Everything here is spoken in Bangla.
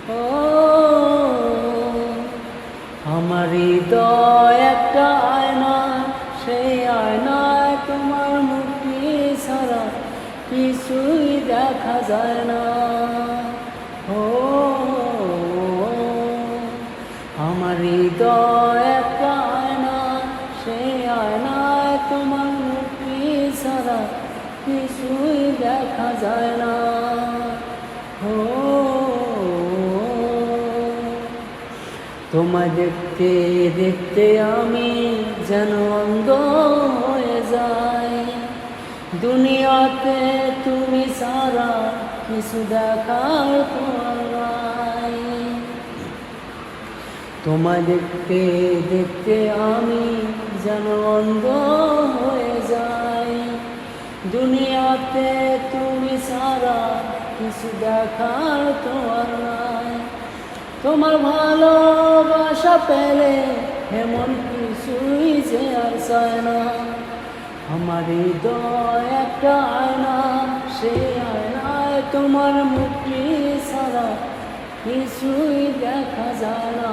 ও আমার হৃদয় একটা আয়না, সেই আয়নায় তোমার মুক্তি ছাড়া কিছুই দেখা যায় না। ও আমার হৃদয় একটা আয়না, সেই আয়নায় তোমার মুক্তি ছাড়া কিছুই দেখা যায় না। ও তোমায় দেখতে দেখতে আমি যেন অন্ধ হয়ে যাই, দুনিয়াতে তুমি ছাড়া কিছু দেখার তোমার নাই। তোমায় দেখতে দেখতে আমি যেন অন্ধ হয়ে যাই, দুনিয়াতে তুমি ছাড়া কিছু দেখার তোমার নাই। তোমার ভালোবাসা পেলে এমন কিছুই যে আর চায় না। আমার হৃদয় একটা আয়না, সেই আয়নায় তোমার মুক্তি ছাড়া কিছুই দেখা যায় না।